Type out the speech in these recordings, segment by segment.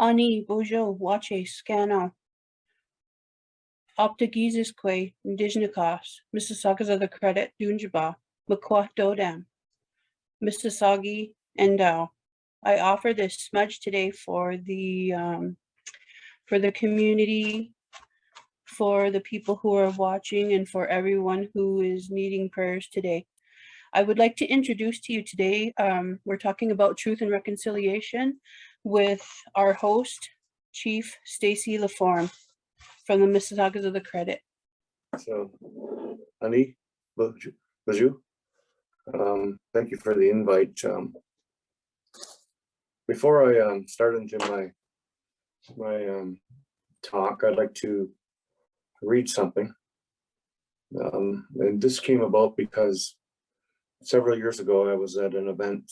Ani Bojo Wache Scano Optigizisque Indigenous Mississaugas of the Credit Dunjaba Makwa Dodam Mississaugi Endau. I offer this smudge today for the community, for the people who are watching, and for everyone who is needing prayers today. I would like to introduce to you today, we're talking about truth and reconciliation with our host, Chief Stacey Laforme from the Mississaugas of the Credit. So, Ani, Baju, thank you for the invite. Before I start into my talk, I'd like to read something. And this came about because several years ago I was at an event,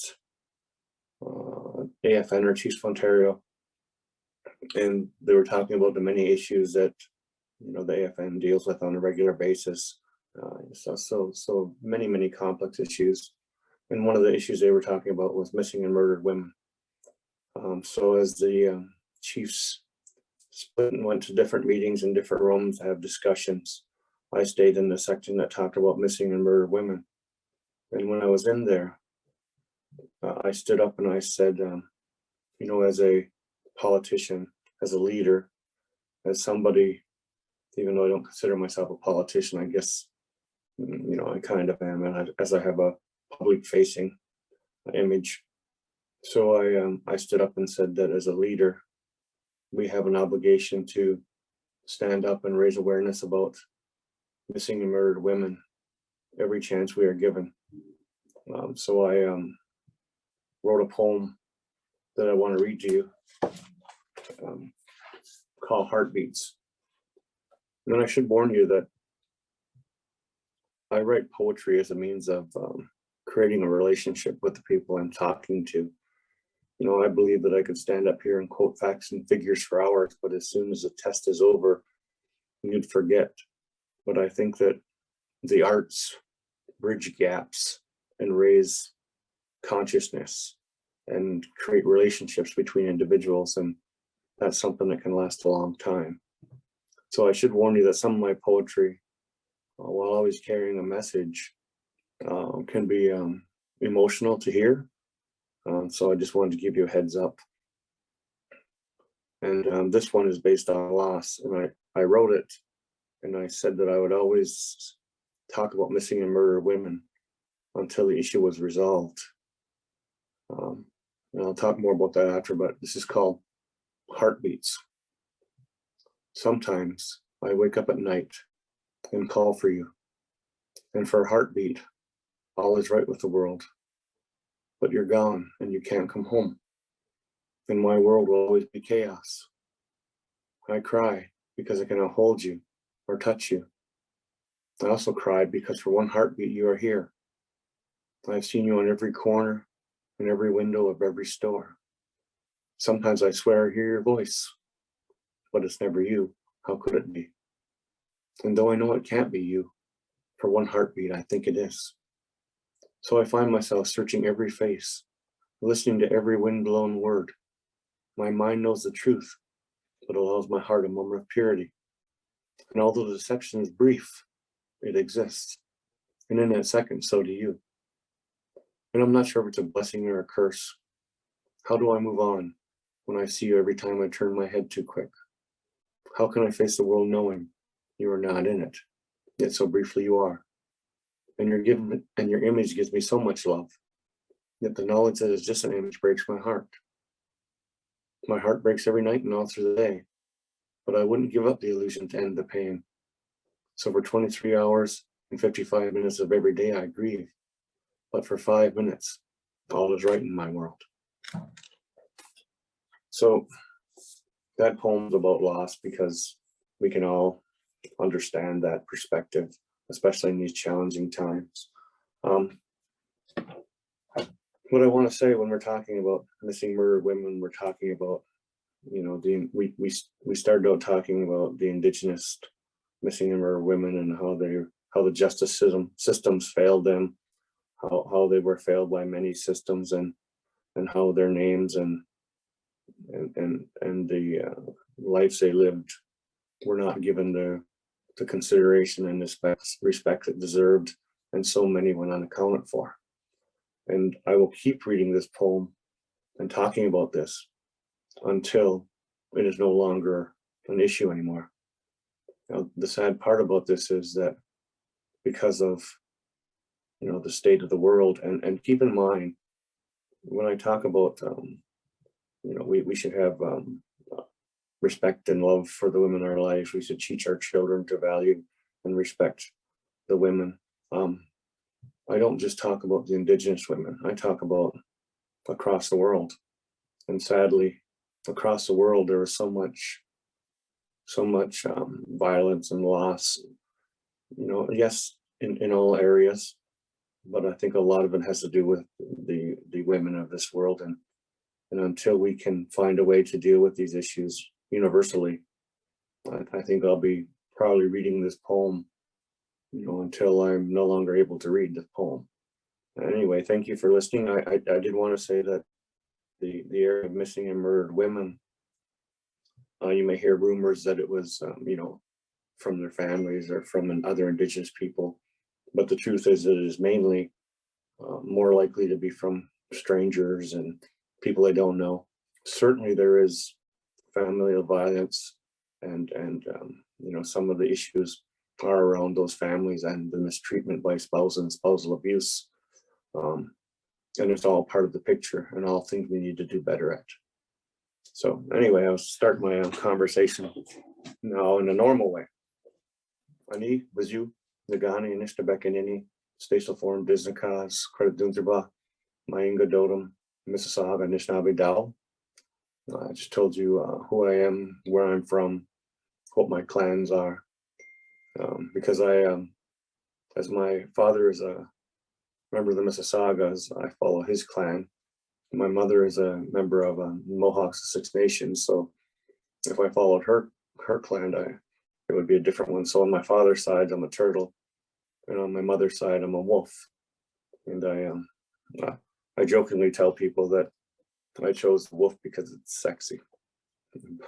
AFN or Chiefs of Ontario, and they were talking about the many issues that the AFN deals with on a regular basis. So many complex issues, and one of the issues they were talking about was missing and murdered women. So as the chiefs split and went to different meetings in different rooms to have discussions, I stayed in the section that talked about missing and murdered women. And when I was in there, I stood up and I said, as a politician, as a leader, as somebody, even though I don't consider myself a politician, I guess, I kind of am, and as I have a public-facing image. So I stood up and said that as a leader, we have an obligation to stand up and raise awareness about missing and murdered women every chance we are given. So I wrote a poem that I want to read to you, called Heartbeats. And I should warn you that I write poetry as a means of creating a relationship with the people I'm talking to. I believe that I could stand up here and quote facts and figures for hours, but as soon as the test is over, you'd forget. But I think that the arts bridge gaps and raise consciousness and create relationships between individuals, and that's something that can last a long time. So I should warn you that some of my poetry, while always carrying a message, can be emotional to hear. So I just wanted to give you a heads up. And this one is based on loss, and I wrote it, and I said that I would always talk about missing and murdered women until the issue was resolved. And I'll talk more about that after, but this is called Heartbeats. Sometimes I wake up at night and call for you, and for a heartbeat, all is right with the world. But you're gone and you can't come home. And my world will always be chaos. I cry because I cannot hold you or touch you. I also cried because for one heartbeat you are here. I've seen you on every corner and every window of every store. Sometimes I swear I hear your voice, but it's never you. How could it be? And though I know it can't be you, for one heartbeat I think it is. So I find myself searching every face, listening to every wind-blown word. My mind knows the truth, but allows my heart a moment of purity. And although the deception is brief, it exists. And in that second, so do you. And I'm not sure if it's a blessing or a curse. How do I move on when I see you every time I turn my head too quick? How can I face the world knowing you are not in it, yet so briefly you are? And your image gives me so much love, yet the knowledge that it's just an image breaks my heart. My heart breaks every night and all through the day, but I wouldn't give up the illusion to end the pain. So for 23 hours and 55 minutes of every day I grieve, but for 5 minutes, all is right in my world. So that poem's about loss because we can all understand that perspective, especially in these challenging times. What I want to say when we're talking about missing murdered women, we're talking about, we started out talking about the Indigenous missing and murdered women and how the justice systems failed them, how they were failed by many systems, and how their names and and the lives they lived were not given the consideration and respect it deserved, and so many went unaccounted for. And I will keep reading this poem and talking about this until it is no longer an issue anymore. Now, the sad part about this is that because of the state of the world, and keep in mind when I talk about we should have respect and love for the women in our lives. We should teach our children to value and respect the women. I don't just talk about the Indigenous women. I talk about across the world. And sadly, across the world, there is so much violence and loss. Yes, in all areas, but I think a lot of it has to do with the women of this world. And until we can find a way to deal with these issues universally, I think I'll be probably reading this poem, until I'm no longer able to read the poem. Anyway, thank you for listening. I did want to say that the area of missing and murdered women, you may hear rumors that it was, from their families or from other Indigenous people, but the truth is that it is mainly more likely to be from strangers and people they don't know. Certainly there is familial violence, and some of the issues are around those families and the mistreatment by spouse and spousal abuse. And it's all part of the picture and all things we need to do better at. So anyway, I'll start my conversation now in a normal way. Ani, Vizu, Nagani, Nishtabekanini, Stacey Laforme, Disnakas, Credit Dunterba, Mainga Dodum, Mississauga, Anishinaabe Dao. I just told you who I am, where I'm from, what my clans are, because as my father is a member of the Mississaugas, I follow his clan. My mother is a member of Mohawks Six Nations, so if I followed her clan, it would be a different one. So on my father's side, I'm a turtle, and on my mother's side, I'm a wolf. And I jokingly tell people that I chose the wolf because it's sexy,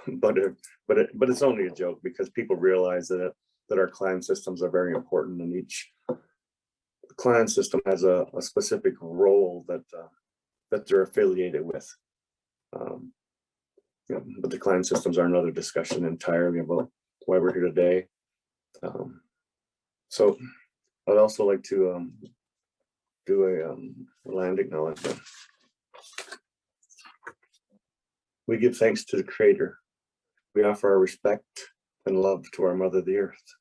but it's only a joke, because people realize that our clan systems are very important, and each clan system has a specific role that they're affiliated with. But the clan systems are another discussion entirely about why we're here today. So I'd also like to do a land acknowledgement. We give thanks to the Creator. We offer our respect and love to our Mother, the Earth.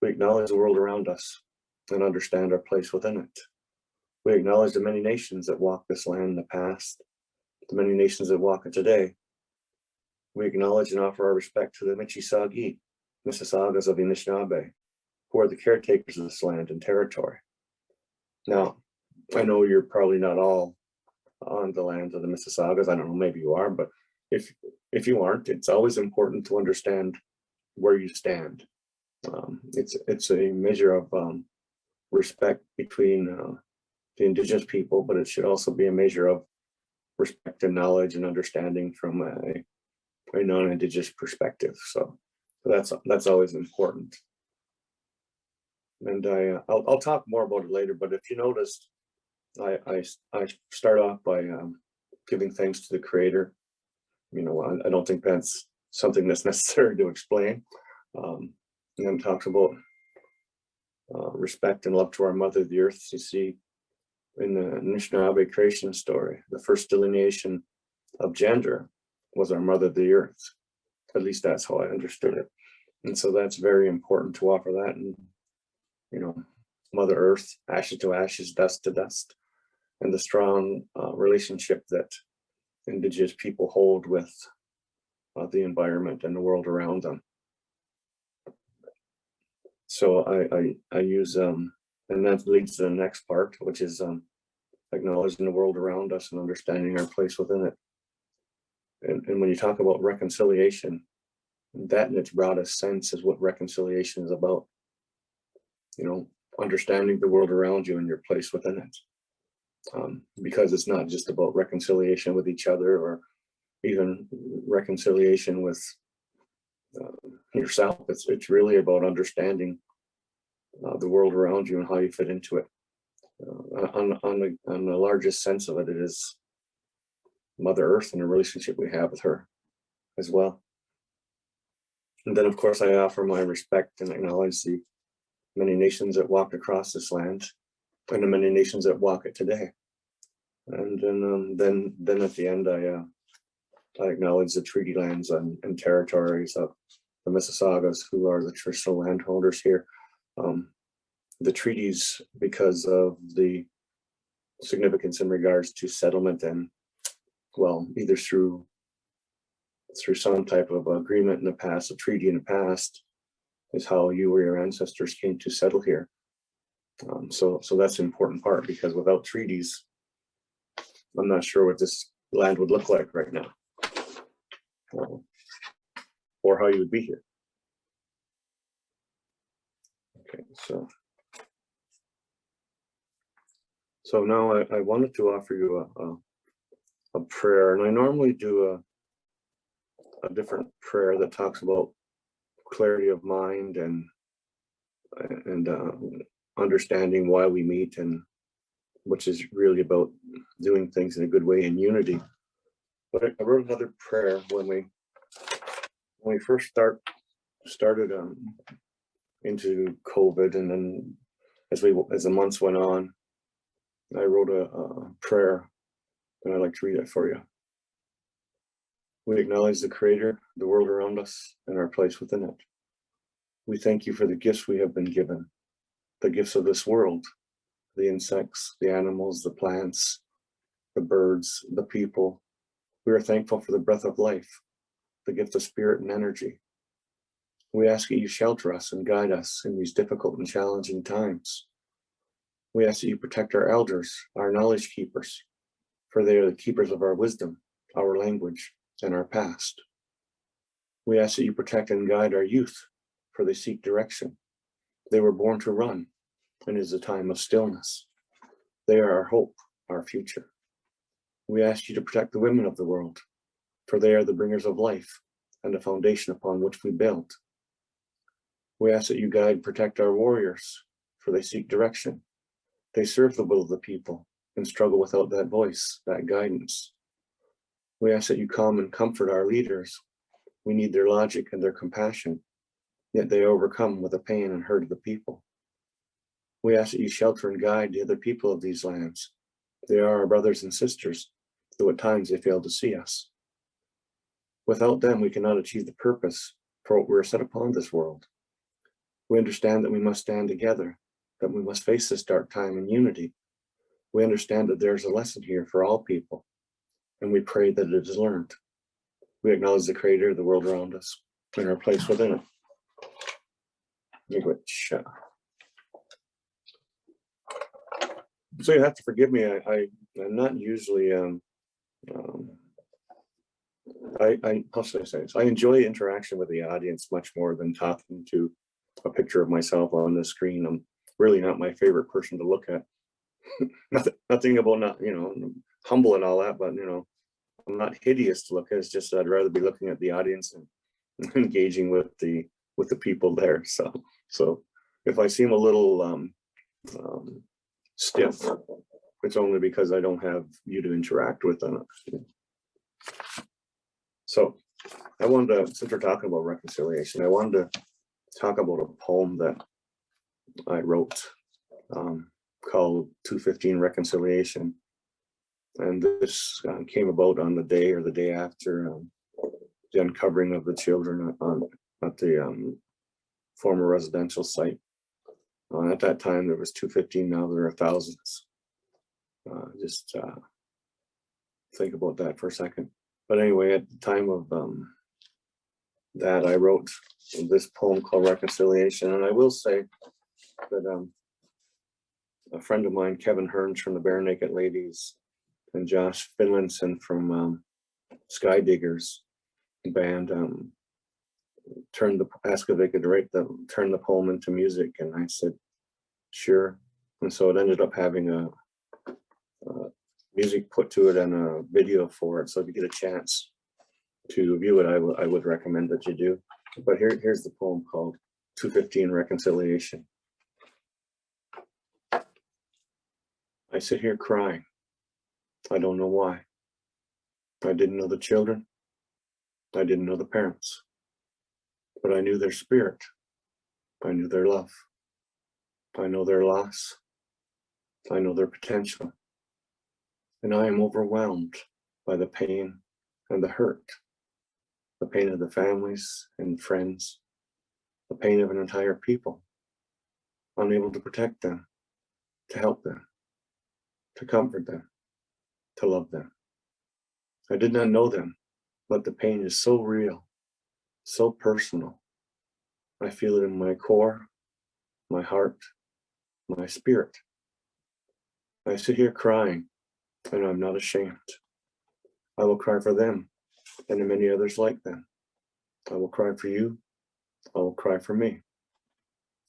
We acknowledge the world around us and understand our place within it. We acknowledge the many nations that walk this land in the past, the many nations that walk it today. We acknowledge and offer our respect to the Mississaugas of the Anishinaabe, who are the caretakers of this land and territory. Now, I know you're probably not all on the lands of the Mississaugas. I don't know, maybe you are, but if you aren't, it's always important to understand where you stand. It's a measure of respect between the Indigenous people, but it should also be a measure of respect and knowledge and understanding from a non-Indigenous perspective. So that's always important. And I'll talk more about it later, but if you noticed, I start off by giving thanks to the Creator. I don't think that's something that's necessary to explain. And then talks about respect and love to our Mother, the Earth. You see, in the Anishinaabe creation story, the first delineation of gender was our Mother, the Earth. At least that's how I understood it. And so that's very important to offer that. And, Mother Earth, ashes to ashes, dust to dust, and the strong relationship that Indigenous people hold with the environment and the world around them. So I use, and that leads to the next part, which is acknowledging the world around us and understanding our place within it. And when you talk about reconciliation, that in its broadest sense is what reconciliation is about. Understanding the world around you and your place within it. Because it's not just about reconciliation with each other or even reconciliation with yourself. It's really about understanding the world around you and how you fit into it. On the largest sense of it, it is Mother Earth and the relationship we have with her as well. And then, of course, I offer my respect and acknowledge the many nations that walked across this land and the many nations that walk it today. And then at the end, I acknowledge the treaty lands and territories of the Mississaugas, who are the traditional landholders here. The treaties, because of the significance in regards to settlement and, well, either through some type of agreement in the past, a treaty in the past, is how you or your ancestors came to settle here. So that's an important part, because without treaties, I'm not sure what this land would look like right now, or how you would be here. Okay, so now I wanted to offer you a prayer, and I normally do a different prayer that talks about clarity of mind and understanding why we meet, and which is really about doing things in a good way in unity. But I wrote another prayer when we first started into COVID, and then as the months went on, I wrote a prayer, and I'd like to read it for you. We acknowledge the Creator, the world around us, and our place within it. We thank you for the gifts we have been given, the gifts of this world, the insects, the animals, the plants, the birds, the people. We are thankful for the breath of life, the gift of spirit and energy. We ask that you shelter us and guide us in these difficult and challenging times. We ask that you protect our elders, our knowledge keepers, for they are the keepers of our wisdom, our language, and our past. We ask that you protect and guide our youth, for they seek direction. They were born to run, and it is a time of stillness. They are our hope, our future. We ask you to protect the women of the world, for they are the bringers of life and the foundation upon which we build. We ask that you guide and protect our warriors, for they seek direction. They serve the will of the people and struggle without that voice, that guidance. We ask that you calm and comfort our leaders. We need their logic and their compassion, yet they overcome with the pain and hurt of the people. We ask that you shelter and guide the other people of these lands. They are our brothers and sisters, though at times they fail to see us. Without them, we cannot achieve the purpose for what we are set upon this world. We understand that we must stand together, that we must face this dark time in unity. We understand that there's a lesson here for all people, and we pray that it is learned. We acknowledge the Creator, the world around us, and our place within it. Which, so you have to forgive me. I'm not usually. How should I say this? I enjoy interaction with the audience much more than talking to a picture of myself on the screen. I'm really not my favorite person to look at. Nothing about not, humble and all that, but I'm not hideous to look at. It's just that I'd rather be looking at the audience and engaging with the people there. So if I seem a little stiff, it's only because I don't have you to interact with them. So I wanted to, since we're talking about reconciliation, I wanted to talk about a poem that I wrote called 215 Reconciliation. And this came about on the day or the day after the uncovering of the children at the former residential site. At that time, there was 215, now there are thousands. Just think about that for a second. But anyway, at the time of that, I wrote this poem called Reconciliation. And I will say that a friend of mine, Kevin Hearns from the Bare Naked Ladies, and Josh Finlinson from Sky Diggers band asked if they could turn the poem into music, and I said sure. And so it ended up having a music put to it and a video for it. So if you get a chance, to view it, I would recommend that you do. But here's the poem called 215 Reconciliation. I sit here crying. I don't know why. I didn't know the children. I didn't know the parents. But I knew their spirit. I knew their love. I know their loss. I know their potential. And I am overwhelmed by the pain and the hurt. The pain of the families and friends. The pain of an entire people. Unable to protect them, to help them, to comfort them, to love them. I did not know them, but the pain is so real, so personal. I feel it in my core, my heart, my spirit. I sit here crying, and I'm not ashamed. I will cry for them and many others like them. I will cry for you. I will cry for me.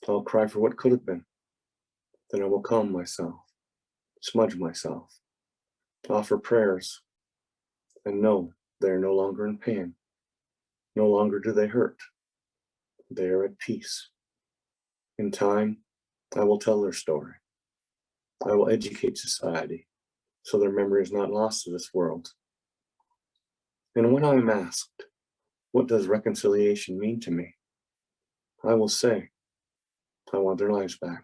I'll cry for what could have been. Then I will calm myself, smudge myself, offer prayers, and know they are no longer in pain. No longer do they hurt. They are at peace. In time, I will tell their story. I will educate society so their memory is not lost to this world. And when I am asked, what does reconciliation mean to me? I will say, I want their lives back.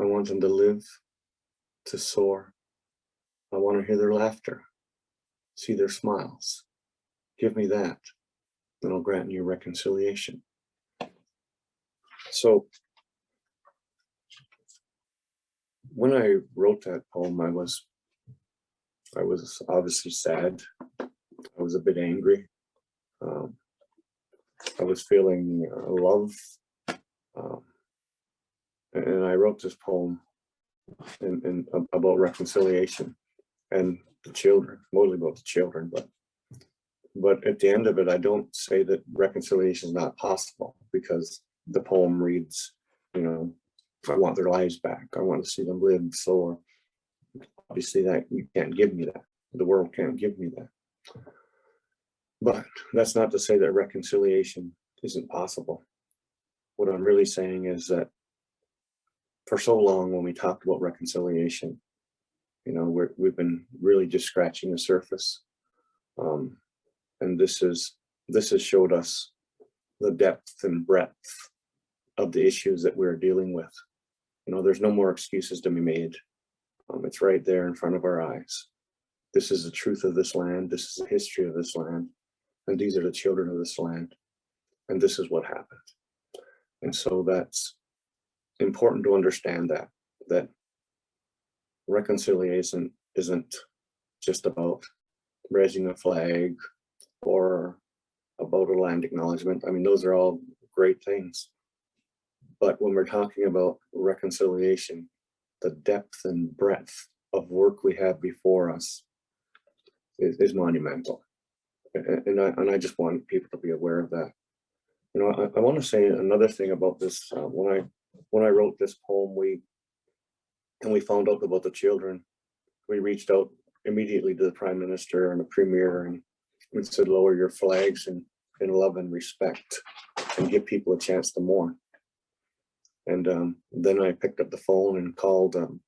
I want them to live, to soar. I want to hear their laughter, see their smiles. Give me that, and I'll grant you reconciliation. So when I wrote that poem, I was obviously sad. I was a bit angry. I was feeling love. And I wrote this poem about reconciliation and the children, mostly about the children, but at the end of it, I don't say that reconciliation is not possible, because the poem reads, you know, I want their lives back. I want to see them live. So obviously that you can't give me that. The world can't give me that. But that's not to say that reconciliation isn't possible. What I'm really saying is that for so long, when we talked about reconciliation, you know, we've been really just scratching the surface. And this has showed us the depth and breadth of the issues that we're dealing with. You know, there's no more excuses to be made. It's right there in front of our eyes. This is the truth of this land. This is the history of this land. And these are the children of this land. And this is what happened. And so that's important to understand, that reconciliation isn't just about raising a flag or about a land acknowledgement. I mean, those are all great things. But when we're talking about reconciliation, the depth and breadth of work we have before us is monumental. And I just want people to be aware of that. You know, I want to say another thing about this. When I wrote this poem, we found out about the children, we reached out immediately to the Prime Minister and the Premier, and we said, lower your flags in love and respect, and give people a chance to mourn. And then I picked up the phone and called, you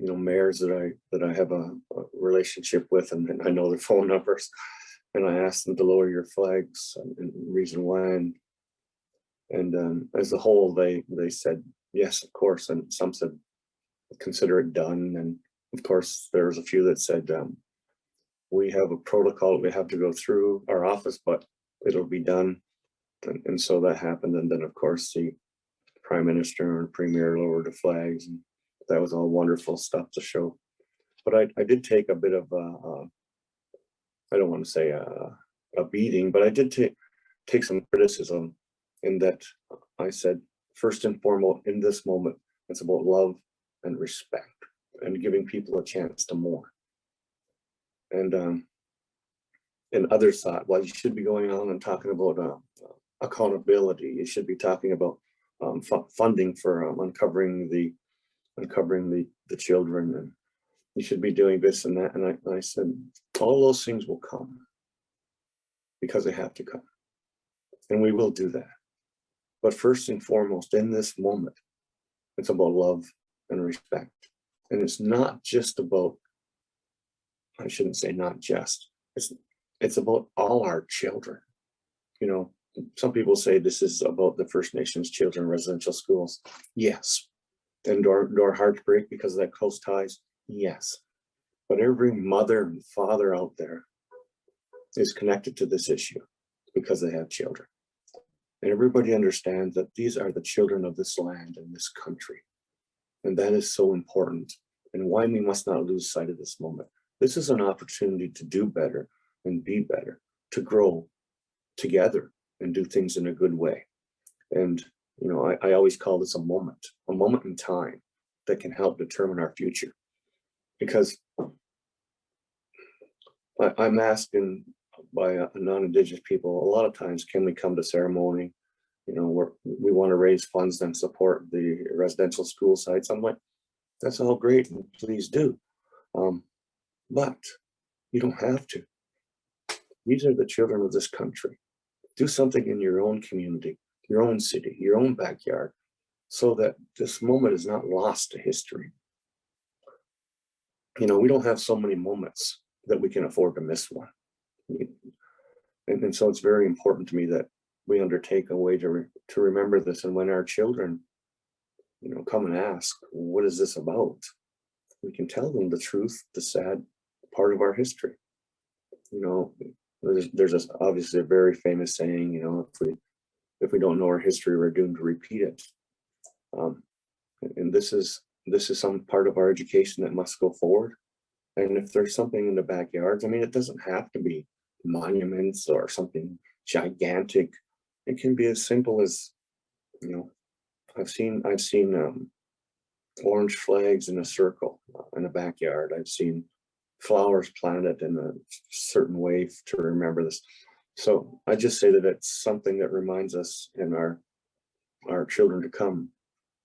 know, mayors that I have a relationship with, and I know their phone numbers, and I asked them to lower your flags and reason why. And as a whole, they said yes, of course, and some said consider it done. And of course, there was a few that said we have a protocol we have to go through our office, but it'll be done. And so that happened. And then, of course, the Prime Minister and Premier lowered the flags, and that was all wonderful stuff to show. But I did take a bit of I don't want to say a beating, but I did take some criticism, in that I said, first and foremost, in this moment, it's about love and respect and giving people a chance to mourn. And others thought, well, you should be going on and talking about accountability. You should be talking about funding for uncovering the children, and you should be doing this and that. And I said, all those things will come. because they have to come. And we will do that. But first and foremost, in this moment, it's about love and respect. And it's not just about, I shouldn't say not just, it's about all our children. You know, some people say this is about the First Nations children in residential schools. Yes. And do our hearts break because of that close ties? Yes. But every mother and father out there is connected to this issue because they have children. And everybody understands that these are the children of this land and this country. And that is so important, and why we must not lose sight of this moment. This is an opportunity to do better and be better, to grow together and do things in a good way. And, you know, I always call this a moment in time that can help determine our future. Because I'm asked by non-Indigenous people a lot of times, can we come to ceremony? You know, we want to raise funds and support the residential school sites. I'm like, that's all great, and please do. But you don't have to. These are the children of this country. Do something in your own community, your own city, your own backyard, so that this moment is not lost to history. You know, we don't have so many moments that we can afford to miss one. And so it's very important to me that we undertake a way to remember this. And when our children, you know, come and ask, what is this about? We can tell them the truth, the sad part of our history. You know, there's obviously a very famous saying, you know, if we don't know our history, we're doomed to repeat it. And this is some part of our education that must go forward. And if there's something in the backyards, I mean, it doesn't have to be monuments or something gigantic. It can be as simple as, you know, I've seen orange flags in a circle in the backyard. I've seen flowers planted in a certain way to remember this. So I just say that it's something that reminds us and our children to come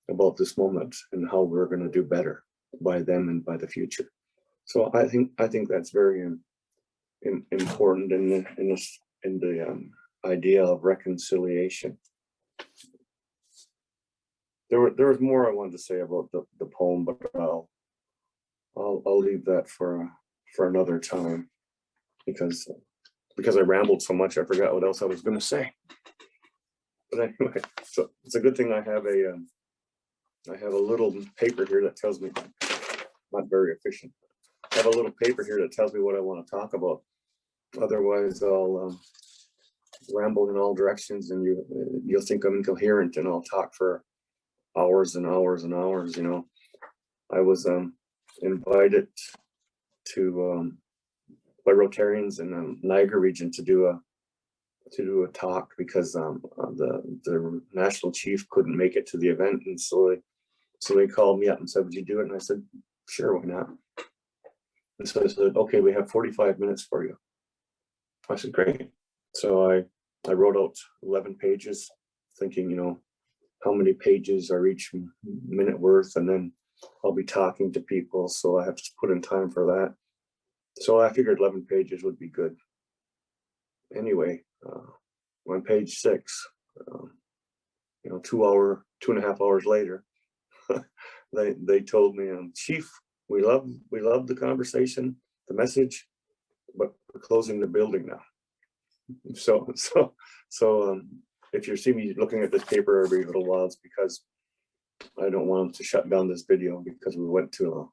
about this moment and how we're going to do better by them and by the future. So I think that's very important in the idea of reconciliation. There was more I wanted to say about the poem, but I'll leave that for another time, because I rambled so much I forgot what else I was going to say. But anyway, so it's a good thing I have a little paper here that tells me, not very efficient. I have a little paper here that tells me what I want to talk about. Otherwise, I'll ramble in all directions, and you'll think I'm incoherent, and I'll talk for hours and hours and hours. You know, I was invited to by Rotarians in the Niagara region to do a talk because the national chief couldn't make it to the event, and so they called me up and said, "Would you do it?" And I said, "Sure, why not?" And so I said, "Okay, we have 45 minutes for you." I said, "Great." So I wrote out 11 pages, thinking, you know, how many pages are each minute worth, and then I'll be talking to people, so I have to put in time for that. So I figured 11 pages would be good. Anyway, on page 6, you know, 2.5 hours later, they told me, "Chief, we love the conversation, the message, but we're closing the building now." So if you see me looking at this paper every little while, it's because I don't want them to shut down this video because we went too long.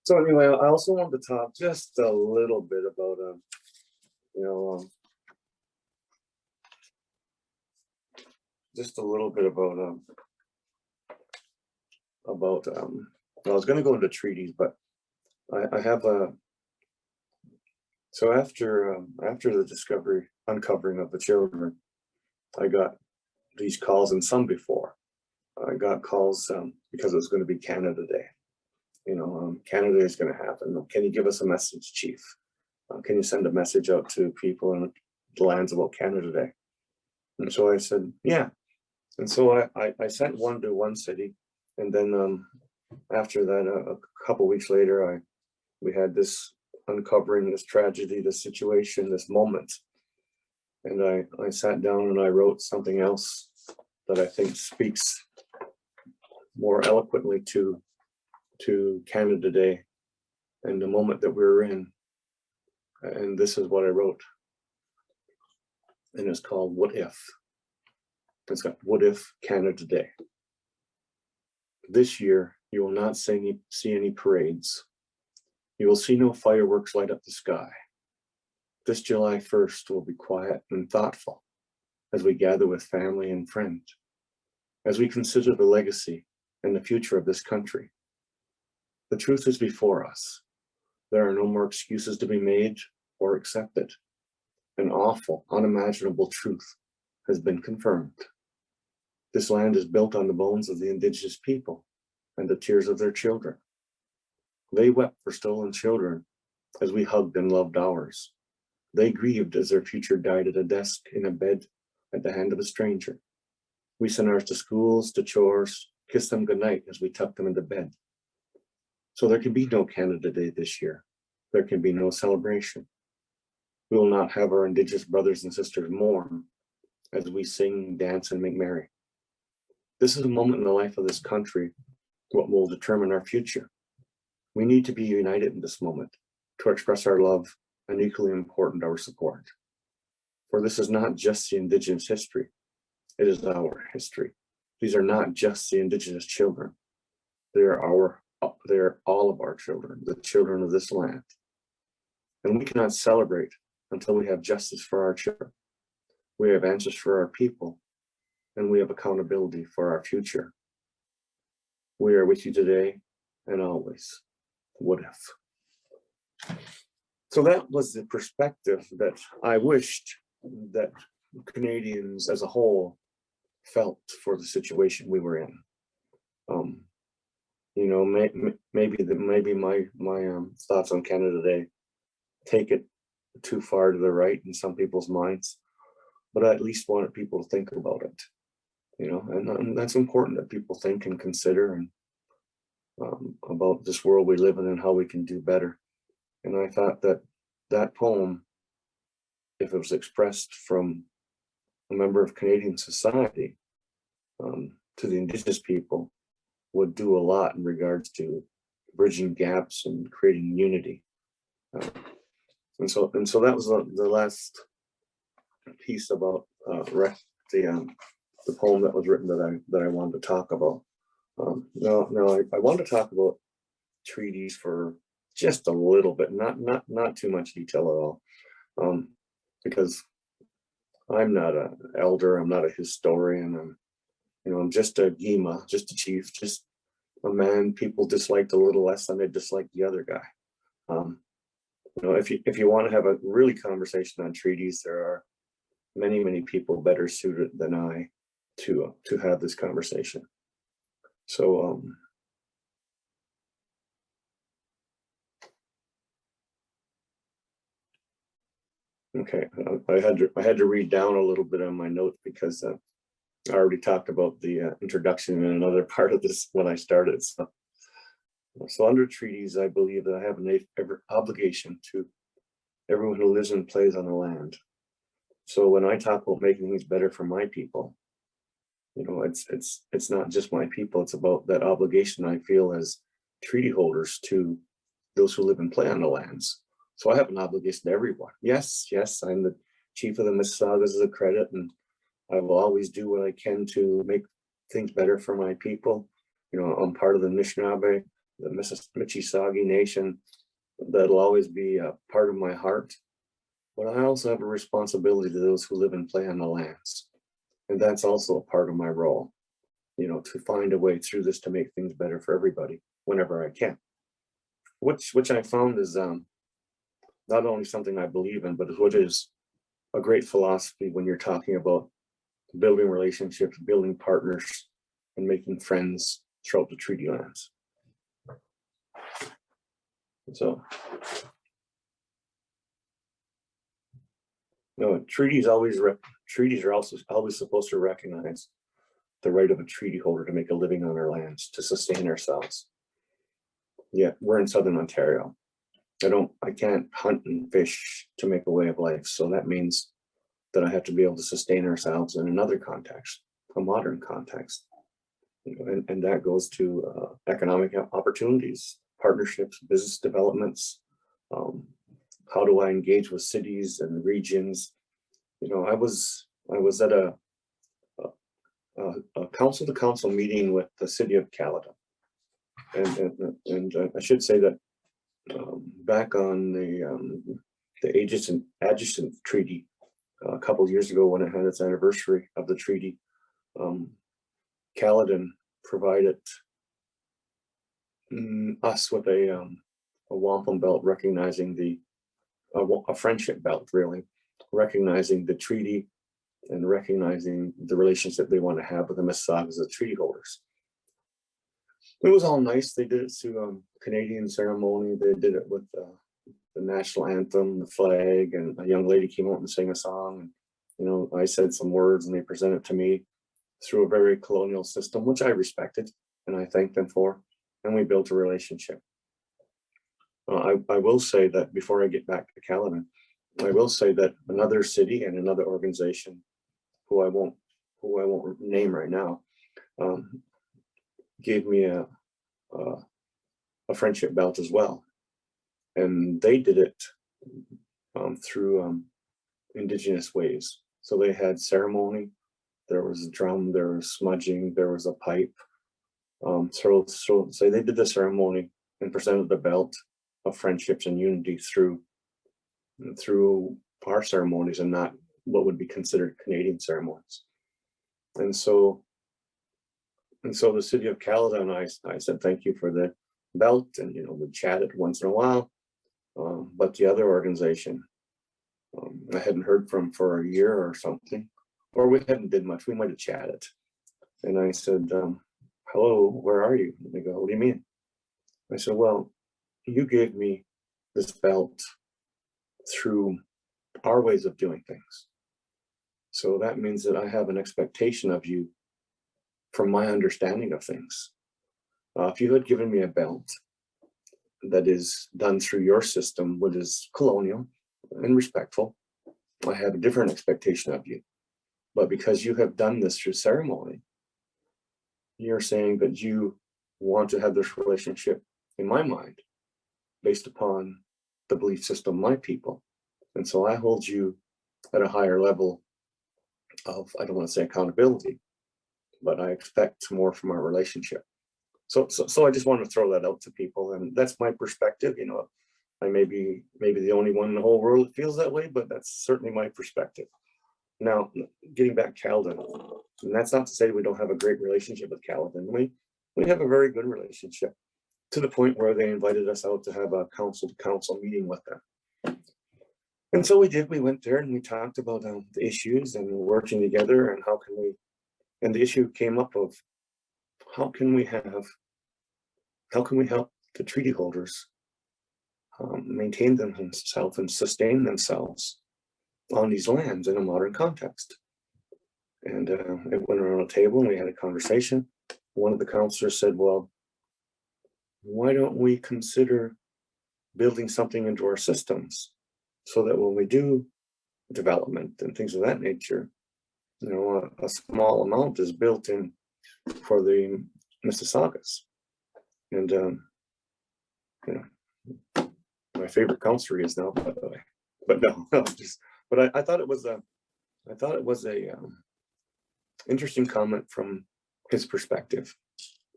So anyway, I also want to talk just a little bit about, just a little bit about, I was going to go into treaties, but I have so after the uncovering of the children, I got these calls, and some before. I got calls because it was going to be Canada Day. You know, Canada is going to happen. Can you give us a message, Chief? Can you send a message out to people in the lands about Canada Day? And so I said, yeah. And so I sent one to one city, and then after that, a couple weeks later, we had this uncovering this tragedy, this situation, this moment. And I sat down and I wrote something else that I think speaks more eloquently to Canada Day and the moment that we're in. And this is what I wrote. And it's called What If? It's got What If Canada Day. This year, you will not see any parades. You will see no fireworks light up the sky. This July 1st will be quiet and thoughtful as we gather with family and friends, as we consider the legacy and the future of this country. The truth is before us. There are no more excuses to be made or accepted. An awful, unimaginable truth has been confirmed. This land is built on the bones of the Indigenous people and the tears of their children. They wept for stolen children as we hugged and loved ours. They grieved as their future died at a desk in a bed at the hand of a stranger. We sent ours to schools, to chores, kissed them goodnight as we tucked them into bed. So there can be no Canada Day this year. There can be no celebration. We will not have our Indigenous brothers and sisters mourn as we sing, dance, and make merry. This is a moment in the life of this country, what will determine our future. We need to be united in this moment to express our love and, equally important, our support. For this is not just the Indigenous history, it is our history. These are not just the Indigenous children. They are all of our children, the children of this land. And we cannot celebrate until we have justice for our children. We have answers for our people, and we have accountability for our future. We are with you today and always. What if? So that was the perspective that I wished that Canadians as a whole felt for the situation we were in. You know, maybe my thoughts on Canada Day take it too far to the right in some people's minds, but I at least wanted people to think about it. You know, and that's important that people think and consider and about this world we live in and how we can do better. And I thought that that poem, if it was expressed from a member of Canadian society to the Indigenous people, would do a lot in regards to bridging gaps and creating unity. And so that was the last piece about the poem that was written that I wanted to talk about. Now I want to talk about treaties for just a little bit, not too much detail at all, because I'm not an elder, I'm not a historian, I'm just a Gimaa, just a chief, just a man people disliked a little less than they disliked the other guy. If you want to have a really conversation on treaties, there are many people better suited than I to have this conversation. So okay, I had to read down a little bit on my notes because I already talked about the introduction in another part of this when I started. So under treaties, I believe that I have an obligation to everyone who lives and plays on the land. So when I talk about making things better for my people, it's not just my people, it's about that obligation I feel as treaty holders to those who live and play on the lands. So I have an obligation to everyone. Yes, I'm the chief of the Mississaugas as a credit, and I will always do what I can to make things better for my people. I'm part of the Anishinaabe, the Mississauga Nation. That'll always be a part of my heart. But I also have a responsibility to those who live and play on the lands. And that's also a part of my role, to find a way through this to make things better for everybody whenever I can. Which I found is not only something I believe in, but what is a great philosophy when you're talking about building relationships, building partners, and making friends throughout the treaty lands. So, treaties are also always supposed to recognize the right of a treaty holder to make a living on our lands, to sustain ourselves. Yet we're in Southern Ontario, I can't hunt and fish to make a way of life. So that means that I have to be able to sustain ourselves in another context, a modern context. And that goes to economic opportunities, partnerships, business developments. How do I engage with cities and regions? I was at a council-to-council meeting with the city of Caledon, and I should say that back on the Adjacent Treaty a couple years ago, when it had its anniversary of the treaty, Caledon provided us with a wampum belt recognizing a friendship belt, really, recognizing the treaty and recognizing the relationship they want to have with the Mississaugas, the treaty holders. It was all nice. They did it through Canadian ceremony. They did it with the national anthem, the flag, and a young lady came out and sang a song. And, I said some words and they presented it to me through a very colonial system, which I respected and I thanked them for. And we built a relationship. I will say that before I get back to Caledon, I will say that another city and another organization, who I won't name right now, gave me a friendship belt as well, and they did it through Indigenous ways. So they had ceremony. There was a drum, there was smudging, there was a pipe. So they did the ceremony and presented the belt of friendships and unity through our ceremonies and not what would be considered Canadian ceremonies. And so the city of Caledon, I said thank you for the belt, and we chatted once in a while. But the other organization, I hadn't heard from for a year or something, or we hadn't did much. We might have chatted, and I said, "Hello, where are you?" And they go, "What do you mean?" I said, "Well, you gave me this belt through our ways of doing things. So that means that I have an expectation of you from my understanding of things. If you had given me a belt that is done through your system, which is colonial and respectful, I have a different expectation of you. But because you have done this through ceremony, you're saying that you want to have this relationship, in my mind, based upon the belief system of my people. And so I hold you at a higher level of, I don't want to say accountability, but I expect more from our relationship." So I just want to throw that out to people, and that's my perspective. I may be the only one in the whole world that feels that way, but that's certainly my perspective. Now, getting back to Caledon, and that's not to say we don't have a great relationship with Caledon. We have a very good relationship, to the point where they invited us out to have a council-to-council meeting with them. And so we did. We went there and we talked about the issues and working together, and and the issue came up of how can we help the treaty holders maintain themselves and sustain themselves on these lands in a modern context. And it went around a table and we had a conversation. One of the councillors said, "Well, why don't we consider building something into our systems so that when we do development and things of that nature, a small amount is built in for the Mississaugas." And my favorite councillor is now, by the way. But no, I thought it was a interesting comment from his perspective,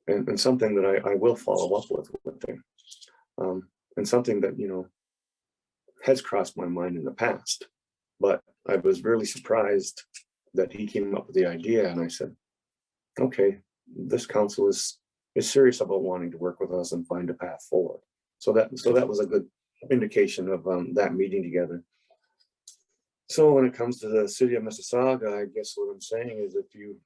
and something that I will follow up with him, and something that has crossed my mind in the past. But I was really surprised that he came up with the idea, and I said, "Okay, this council is serious about wanting to work with us and find a path forward." So that was a good indication of that meeting together. So when it comes to the city of Mississauga, I guess what I'm saying is, if you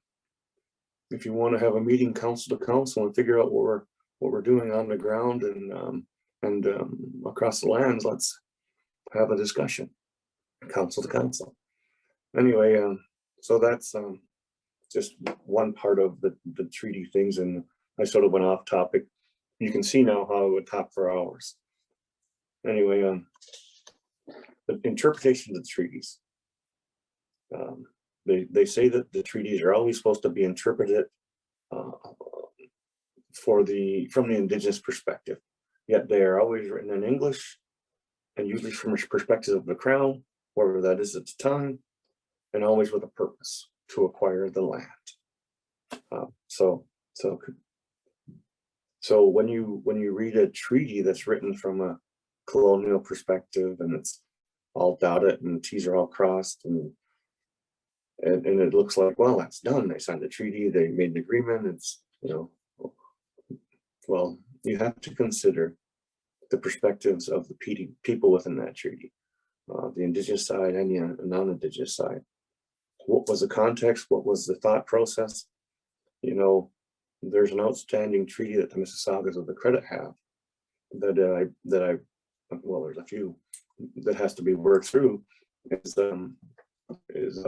want to have a meeting council to council and figure out what we're doing on the ground and across the lands, let's have a discussion, council to council. Anyway, so that's just one part of the treaty things, and I sort of went off topic. You can see now how I would talk for hours. anyway, the interpretation of the treaties. They say that the treaties are always supposed to be interpreted from the Indigenous perspective, yet they are always written in English, and usually from a perspective of the Crown, wherever that is at the time, and always with a purpose, to acquire the land. So when you read a treaty that's written from a colonial perspective, and it's all dotted and T's are all crossed, and it looks like, well, that's done. They signed the treaty, they made an agreement. It's, well, you have to consider the perspectives of the people within that treaty, the Indigenous side and the non-Indigenous side. What was the context? What was the thought process? There's an outstanding treaty that the Mississaugas of the Credit have well, there's a few that has to be worked through. Is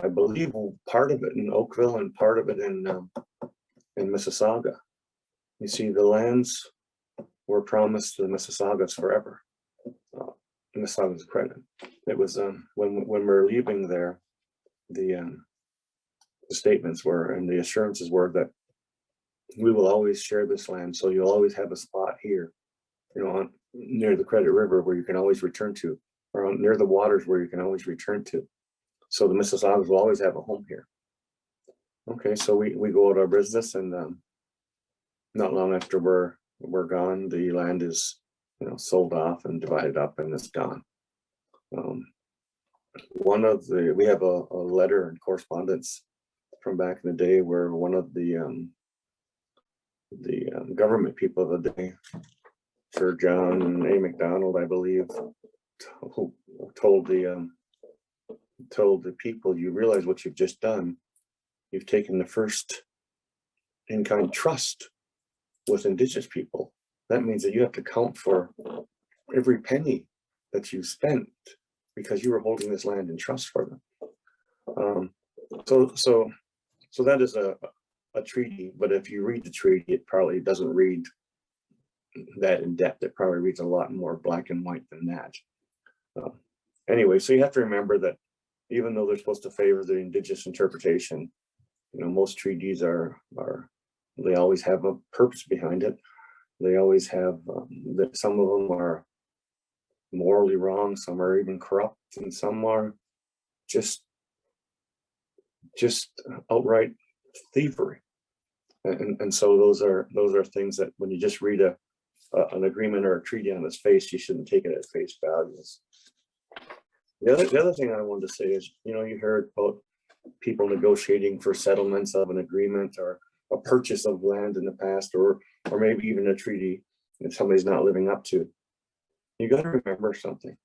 I believe part of it in Oakville and part of it in Mississauga. You see, the lands were promised to the Mississaugas forever. The Mississaugas of Credit. It was when we're leaving there, the statements were, and the assurances were, that we will always share this land, so you'll always have a spot here, near the Credit River where you can always return to, or near the waters where you can always return to. So the Mississaugas will always have a home here. Okay, so we go out our business, and not long after we're gone, the land is sold off and divided up, and it's gone. We have a letter and correspondence from back in the day where one of the government people of the day, Sir John A. MacDonald, I believe, told the people, you realize what you've just done. You've taken the first in-kind trust with Indigenous people. That means that you have to count for every penny that you spent because you were holding this land in trust for them. So that is a treaty, but if you read the treaty, it probably doesn't read that in depth. It probably reads a lot more black and white than that. Anyway, so you have to remember that even though they're supposed to favor the Indigenous interpretation, most treaties they always have a purpose behind it. They always have that some of them are morally wrong, some are even corrupt, and some are just outright thievery. And so those are things that when you just read an agreement or a treaty on its face, you shouldn't take it at face value. The other thing I wanted to say is, you heard about people negotiating for settlements of an agreement or a purchase of land in the past, or maybe even a treaty that somebody's not living up to. You got to remember something.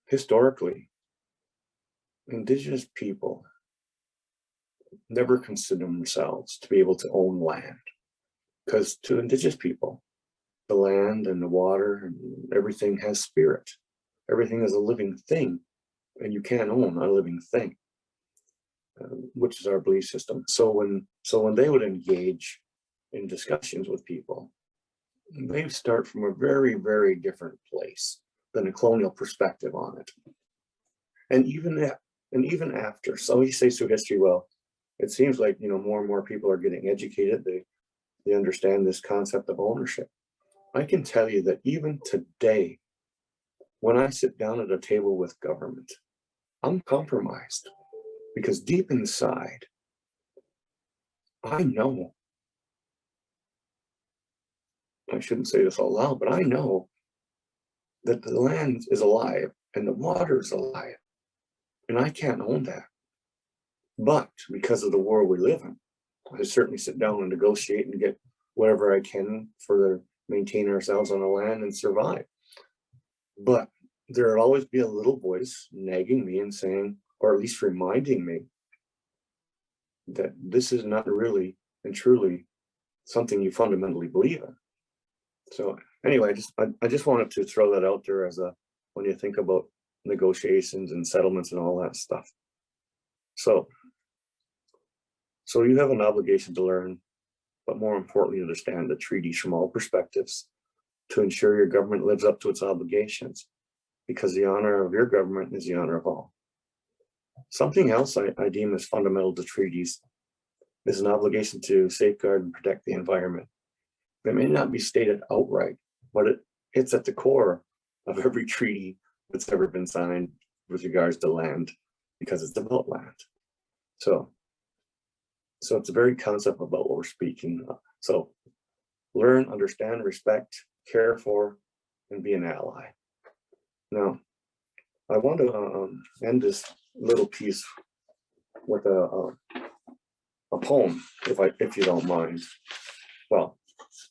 Historically, Indigenous people never consider themselves to be able to own land, because to Indigenous people, the land and the water and everything has spirit. Everything is a living thing, and you can't own a living thing, which is our belief system. So when they would engage in discussions with people, they start from a very, very different place than a colonial perspective on it. And even after, so he says through history, well, it seems like more and more people are getting educated. They understand this concept of ownership. I can tell you that even today, when I sit down at a table with government, I'm compromised, because deep inside, I know, I shouldn't say this out loud, but I know that the land is alive and the water is alive, and I can't own that. But because of the world we live in, I certainly sit down and negotiate and get whatever I can for maintain ourselves on the land and survive. But there'll always be a little voice nagging me and saying, or at least reminding me, that this is not really and truly something you fundamentally believe in. So anyway, I just wanted to throw that out there as when you think about negotiations and settlements and all that stuff. So you have an obligation to learn, but more importantly, understand the treaties from all perspectives. to ensure your government lives up to its obligations, because the honor of your government is the honor of all. Something else I deem as fundamental to treaties is an obligation to safeguard and protect the environment. It may not be stated outright, but it's at the core of every treaty that's ever been signed with regards to land, because it's about land. So it's a very concept about what we're speaking of. So learn, understand, respect, care for, and be an ally. Now, I want to end this little piece with a poem, if you don't mind. Well,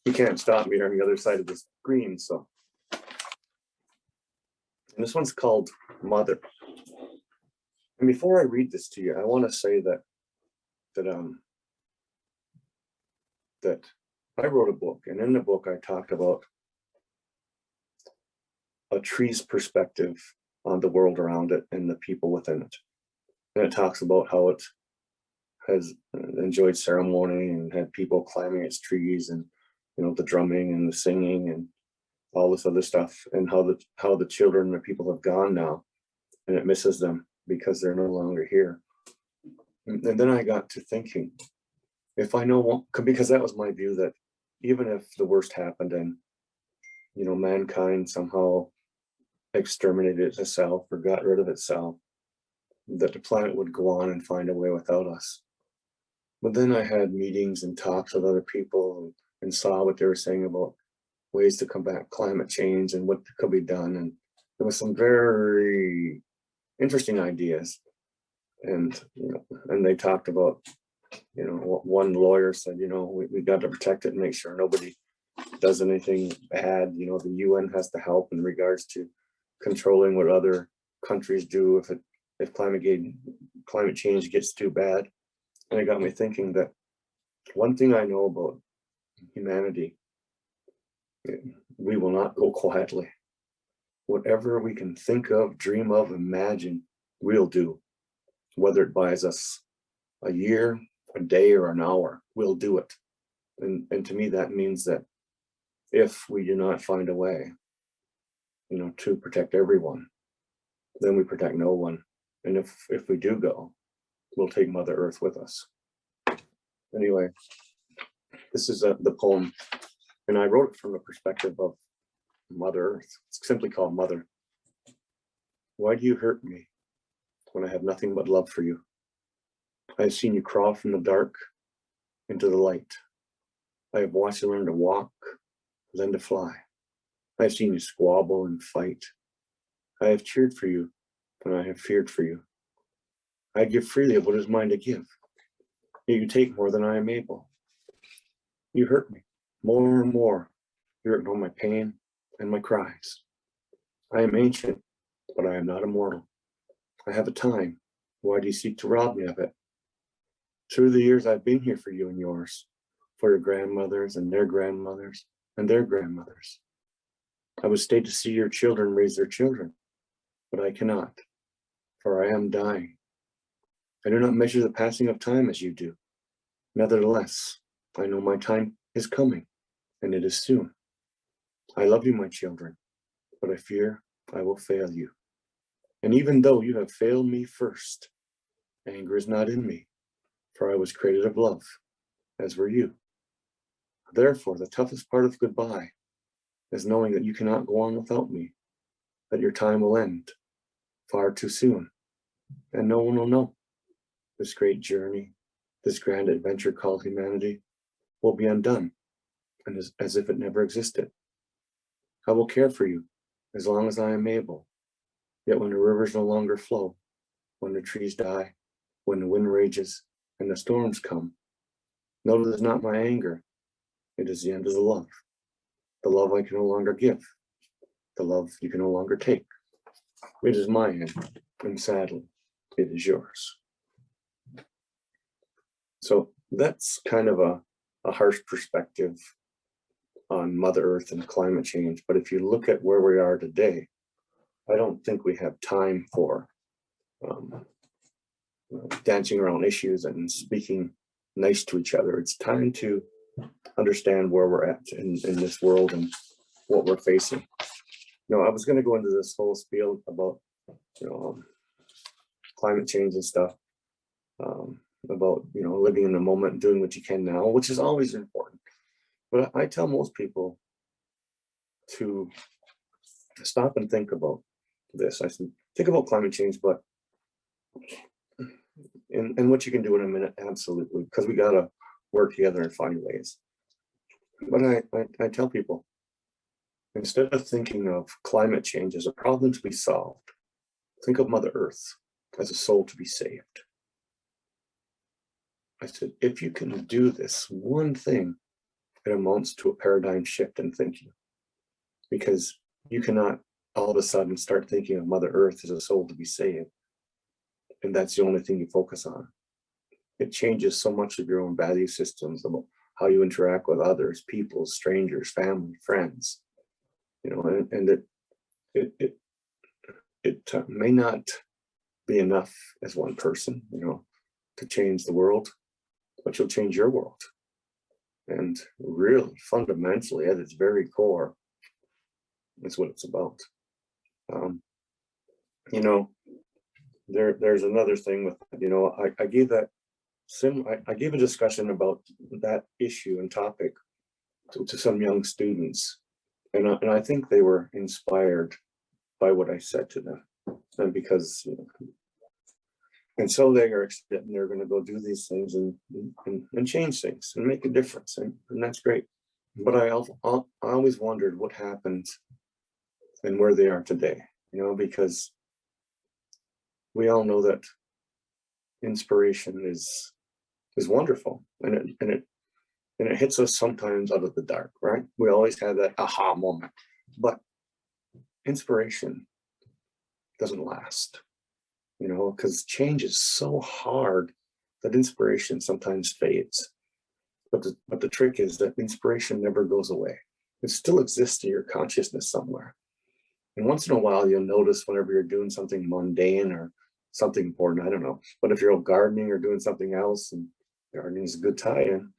you can't stop me on the other side of the screen, so. And this one's called Mother. And before I read this to you, I want to say that I wrote a book, and in the book I talked about a tree's perspective on the world around it and the people within it. And it talks about how it has enjoyed ceremony and had people climbing its trees, and the drumming and the singing and all this other stuff, and how the children and the people have gone now, and it misses them because they're no longer here. And then I got to thinking, if I know, because that was my view, that even if the worst happened and mankind somehow exterminated itself or got rid of itself, that the planet would go on and find a way without us. But then I had meetings and talks with other people and saw what they were saying about ways to combat climate change and what could be done. And there was some very interesting ideas. And they talked about, one lawyer said, we got to protect it and make sure nobody does anything bad. The UN has to help in regards to controlling what other countries do if climate change gets too bad. And it got me thinking that one thing I know about humanity, we will not go quietly. Whatever we can think of, dream of, imagine, we'll do. Whether it buys us a year, a day, or an hour, we'll do it. And to me, that means that if we do not find a way, to protect everyone, then we protect no one. And if we do go, we'll take Mother Earth with us. Anyway, this is the poem, and I wrote it from the perspective of Mother Earth. It's simply called Mother. Why do you hurt me when I have nothing but love for you? I have seen you crawl from the dark into the light. I have watched you learn to walk, then to fly. I have seen you squabble and fight. I have cheered for you, and I have feared for you. I give freely of what is mine to give. Yet you take more than I am able. You hurt me more and more. You ignore my pain and my cries. I am ancient, but I am not immortal. I have a time. Why do you seek to rob me of it? Through the years I've been here for you and yours, for your grandmothers and their grandmothers and their grandmothers. I would stay to see your children raise their children, but I cannot, for I am dying. I do not measure the passing of time as you do. Nevertheless, I know my time is coming, and it is soon. I love you, my children, but I fear I will fail you. And even though you have failed me first, anger is not in me, for I was created of love, as were you. Therefore, the toughest part of goodbye is knowing that you cannot go on without me, that your time will end far too soon, and no one will know. This great journey, this grand adventure called humanity, will be undone, and as if it never existed. I will care for you as long as I am able, yet when the rivers no longer flow, when the trees die, when the wind rages, and the storms come, know that it is not my anger, it is the end of the love I can no longer give, the love you can no longer take. It is my end, and sadly, it is yours. So that's kind of a harsh perspective on Mother Earth and climate change. But if you look at where we are today, I don't think we have time for dancing around issues and speaking nice to each other. It's time to understand where we're at in this world, and what we're facing. I was going to go into this whole spiel about, climate change and stuff, about, living in the moment and doing what you can now, which is always important. But I tell most people to stop and think about this. I said, think about climate change, but and what you can do in a minute, absolutely, because we got to work together and find ways. But I tell people, instead of thinking of climate change as a problem to be solved, think of Mother Earth as a soul to be saved. I said, if you can do this one thing, it amounts to a paradigm shift in thinking, because you cannot all of a sudden start thinking of Mother Earth as a soul to be saved, and that's the only thing you focus on. It changes so much of your own value systems, about how you interact with others, people, strangers, family, friends. And it may not be enough as one person, to change the world, but you'll change your world. And really, fundamentally, at its very core, that's what it's about. There's another thing with, I gave that I gave a discussion about that issue and topic to some young students, and I think they were inspired by what I said to them, and because and so they are expecting they're going to go do these things and change things and make a difference, and that's great. But I always wondered what happened and where they are today, because we all know that inspiration is wonderful, and it hits us sometimes out of the dark, right? We always have that aha moment, but inspiration doesn't last, because change is so hard that inspiration sometimes fades. But the trick is that inspiration never goes away. It still exists in your consciousness somewhere. And once in a while, you'll notice whenever you're doing something mundane or something important, I don't know. But if you're out gardening or doing something else, and gardening is a good tie-in,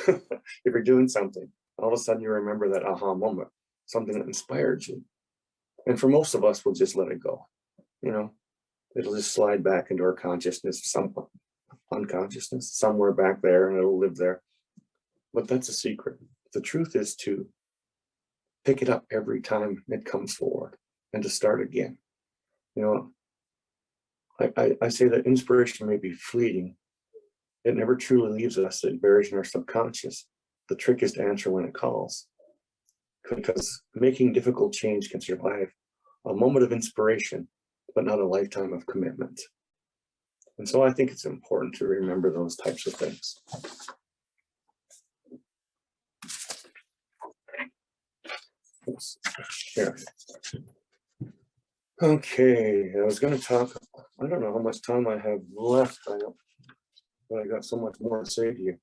if you're doing something, all of a sudden you remember that aha moment, something that inspired you. And for most of us, we'll just let it go. It'll just slide back into our consciousness, some unconsciousness, somewhere back there, and it'll live there. But that's a secret. The truth is to pick it up every time it comes forward and to start again. I say that inspiration may be fleeting. It never truly leaves us. It buries in our subconscious. The trick is to answer when it calls, because making difficult change can survive a moment of inspiration, but not a lifetime of commitment. And so I think it's important to remember those types of things. Here. Okay, I was going to talk, I don't know how much time I have left, but I got so much more to say to you.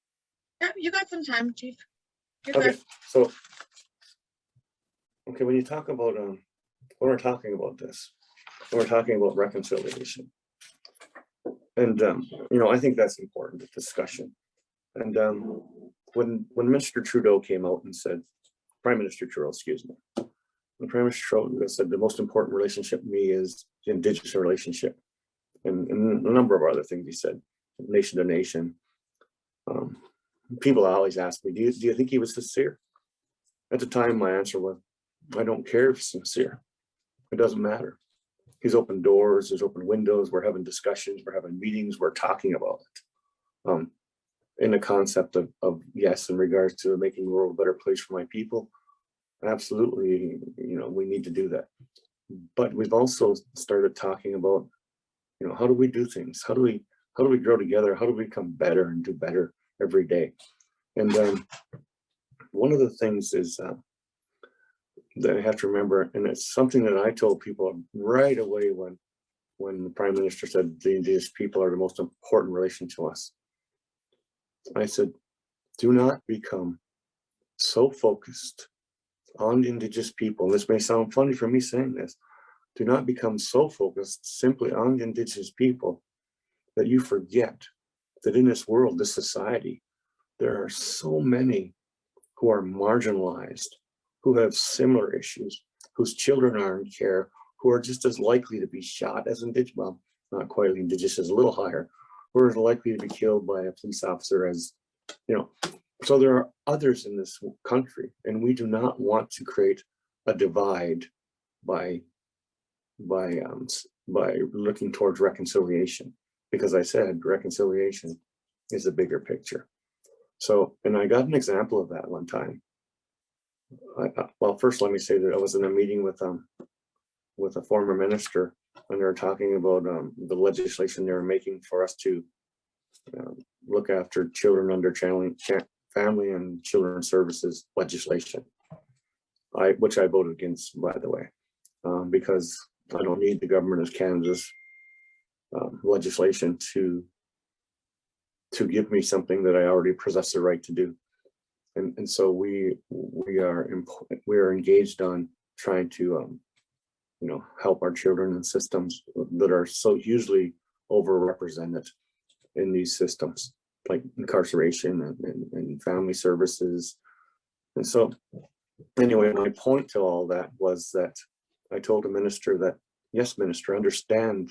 Yeah, you got some time, Chief. You're Okay, good. so, when you talk about, when we're talking about this, when we're talking about reconciliation, and, I think that's important, the discussion. And when Mr. Trudeau came out and said, Prime Minister Trudeau, excuse me, when Prime Minister Trudeau said the most important relationship to me is the Indigenous relationship, and a number of other things he said, nation to nation. People always ask me, do you think he was sincere? At the time, my answer was, I don't care if he's sincere. It doesn't matter. He's opened doors, there's open windows, we're having discussions, we're having meetings, we're talking about it. In the concept of yes, in regards to making the world a better place for my people, absolutely, we need to do that. But we've also started talking about, how do we do things? How do we grow together? How do we become better and do better every day? And one of the things is that I have to remember, and it's something that I told people right away when the Prime Minister said the Indigenous people are the most important relation to us. I said, do not become so focused on Indigenous people. And this may sound funny for me saying this. Do not become so focused simply on Indigenous people that you forget that in this world, this society, there are so many who are marginalized, who have similar issues, whose children are in care, who are just as likely to be shot as Indigenous, well, not quite Indigenous, is a little higher, who are likely to be killed by a police officer as, you know. So there are others in this country, and we do not want to create a divide by looking towards reconciliation, because I said reconciliation is a bigger picture. So, and I got an example of that one time. Well, first let me say that I was in a meeting with a former minister, and they were talking about the legislation they were making for us to look after children under family and children services legislation. Which I voted against, by the way, because I don't need the government of Canada's legislation to give me something that I already possess the right to do. And so we are engaged on trying to help our children in systems that are so hugely overrepresented in these systems, like incarceration and family services. And so anyway, my point to all that was that I told the minister that, yes, minister, I understand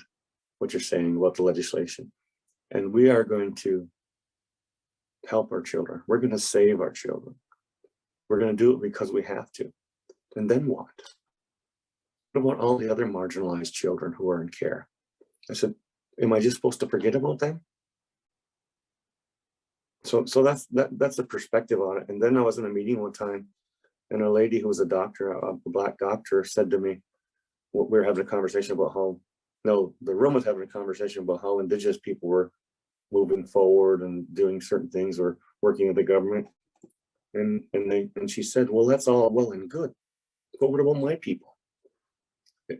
what you're saying about the legislation, and we are going to help our children. We're going to save our children. We're going to do it because we have to. And then what? What about all the other marginalized children who are in care? I said, am I just supposed to forget about them? So that's the perspective on it. And then I was in a meeting one time, and a lady who was a doctor, a Black doctor, said to me, we were having a conversation about how, no, the room was having a conversation about how Indigenous people were moving forward and doing certain things or working with the government. And she said, well, that's all well and good, but what about my people?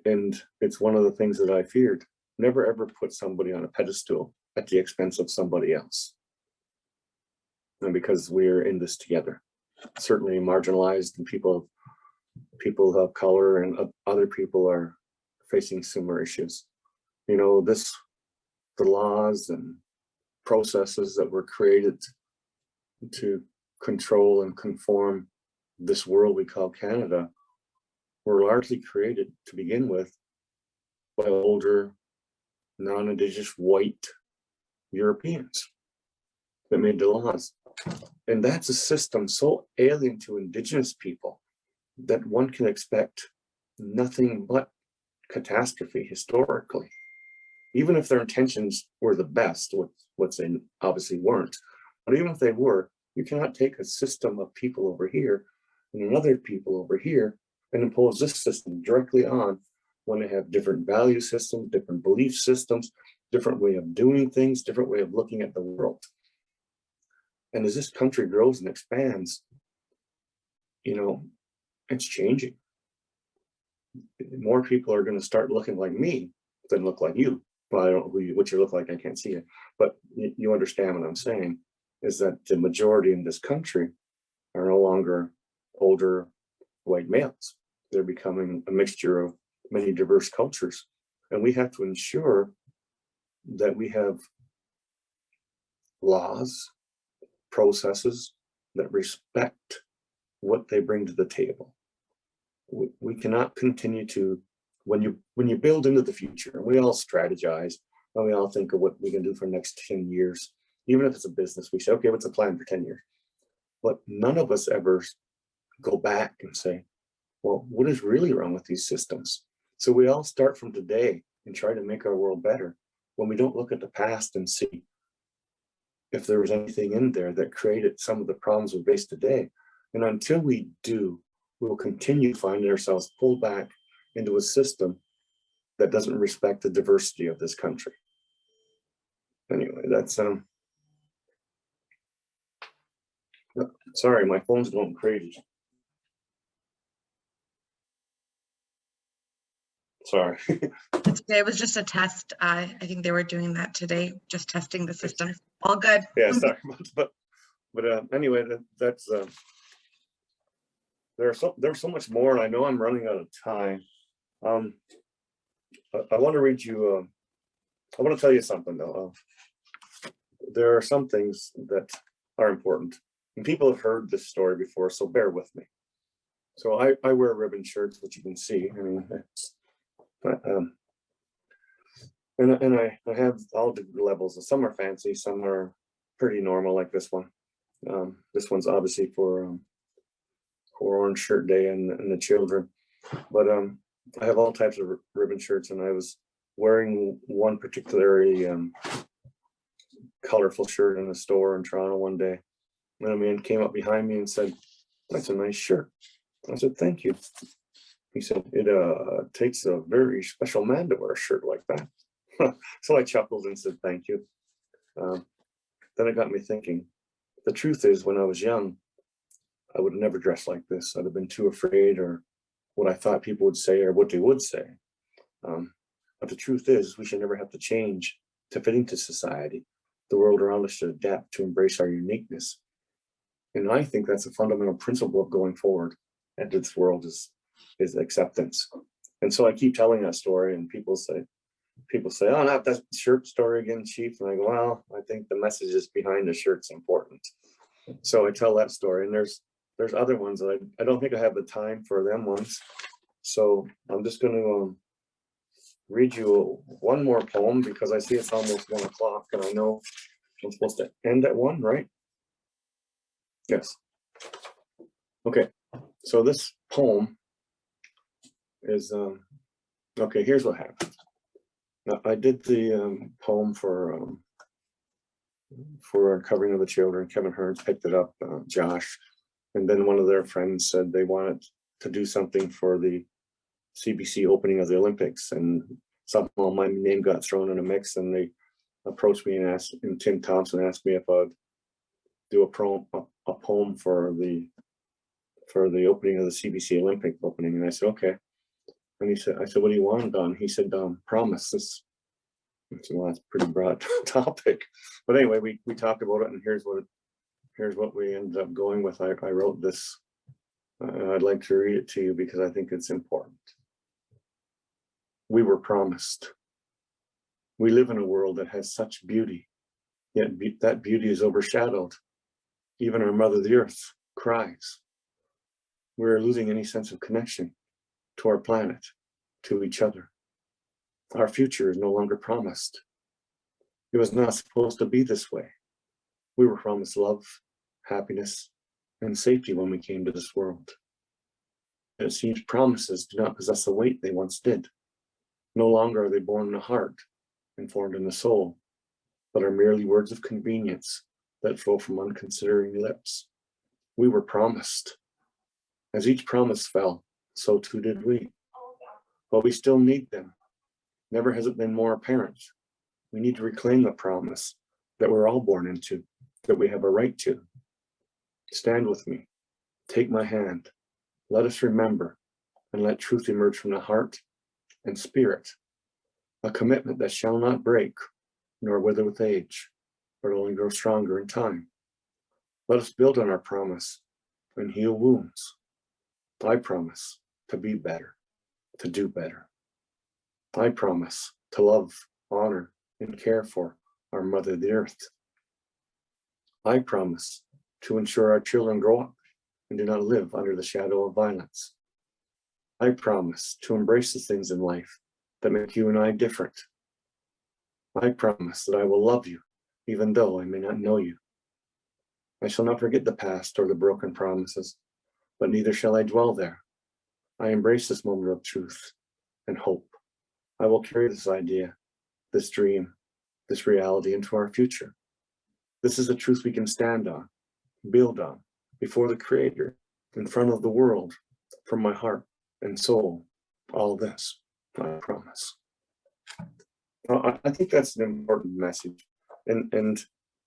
And it's one of the things that I feared. Never ever put somebody on a pedestal at the expense of somebody else. And because we're in this together, certainly marginalized, and people of color and other people are facing similar issues. You know, the laws and processes that were created to control and conform this world we call Canada were largely created to begin with by older, non-Indigenous white Europeans that made the laws. And that's a system so alien to Indigenous people that one can expect nothing but catastrophe historically. Even if their intentions were the best, what they obviously weren't, but even if they were, you cannot take a system of people over here and another people over here and impose this system directly on when they have different value systems, different belief systems, different way of doing things, different way of looking at the world. And as this country grows and expands, you know, it's changing. More people are going to start looking like me than look like you. Well, I don't know what you look like, I can't see it, but you understand what I'm saying, is that the majority in this country are no longer older white males. They're becoming a mixture of many diverse cultures. And we have to ensure that we have laws, processes that respect what they bring to the table. We cannot continue to, when you build into the future, and we all strategize, and we all think of what we can do for the next 10 years, even if it's a business, we say, okay, what's the plan for 10 years? But none of us ever go back and say, well, what is really wrong with these systems? So we all start from today and try to make our world better when we don't look at the past and see if there was anything in there that created some of the problems we face today. And until we do, we will continue finding ourselves pulled back into a system that doesn't respect the diversity of this country. Anyway, that's sorry, my phone's going crazy. Sorry. It's okay. It was just a test. I think they were doing that today, just testing the system. All good. Yeah, sorry, but anyway, that's there's so much more, and I know I'm running out of time. I want to read you. I want to tell you something though. There are some things that are important, and people have heard this story before, so bear with me. So I wear ribbon shirts, which you can see. I mean, and I have all the levels. Some are fancy, some are pretty normal, like this one. This one's obviously for Orange Shirt Day and the children. But I have all types of ribbon shirts, and I was wearing one particularly colorful shirt in a store in Toronto one day. And a man came up behind me and said, "That's a nice shirt." I said, "Thank you." He said, "It takes a very special man to wear a shirt like that." So I chuckled and said, "Thank you." Then it got me thinking. The truth is, when I was young, I would have never dressed like this. I'd have been too afraid, or what I thought people would say, or what they would say. But the truth is, we should never have to change to fit into society. The world around us should adapt to embrace our uniqueness. And I think that's a fundamental principle of going forward into this world is acceptance. And so I keep telling that story, and people say, "Oh, not that shirt story again, Chief." And I go, "Well, I think the messages behind the shirt's important." So I tell that story, and there's other ones that I don't think I have the time for them ones. So I'm just going to read you one more poem, because I see it's almost 1 o'clock, and I know I'm supposed to end at 1, right? Yes. Okay. So this poem is okay. Here's what happened. Now, I did the poem for Covering of the Children. Kevin Hearns picked it up, Josh, and then one of their friends said they wanted to do something for the CBC opening of the Olympics, and somehow my name got thrown in a mix, and they approached me and Tim Thompson asked me if I'd do a poem for the opening of the CBC Olympic opening, and I said, "Okay." And I said, "What do you want done?" He said, "Promise." I said, "Well, that's a pretty broad topic." But anyway, we talked about it, and here's what we ended up going with. I wrote this. I'd like to read it to you because I think it's important. We were promised. We live in a world that has such beauty, yet that beauty is overshadowed. Even our mother, the earth, cries. We are losing any sense of connection to our planet, to each other. Our future is no longer promised. It was not supposed to be this way. We were promised love, happiness, and safety when we came to this world. And it seems promises do not possess the weight they once did. No longer are they born in the heart and formed in the soul, but are merely words of convenience that flow from unconsidering lips. We were promised. As each promise fell, so too did we. But we still need them. Never has it been more apparent. We need to reclaim the promise that we're all born into, that we have a right to. Stand with me. Take my hand. Let us remember, and let truth emerge from the heart and spirit. A commitment that shall not break, nor wither with age, but only grow stronger in time. Let us build on our promise and heal wounds. I promise to be better, to do better. I promise to love, honor, and care for our mother, the earth. I promise to ensure our children grow up and do not live under the shadow of violence. I promise to embrace the things in life that make you and I different. I promise that I will love you, even though I may not know you. I shall not forget the past or the broken promises, but neither shall I dwell there. I embrace this moment of truth and hope. I will carry this idea, this dream, this reality into our future. This is a truth we can stand on, build on, before the Creator, in front of the world, from my heart and soul. All this, I promise. I think that's an important message. And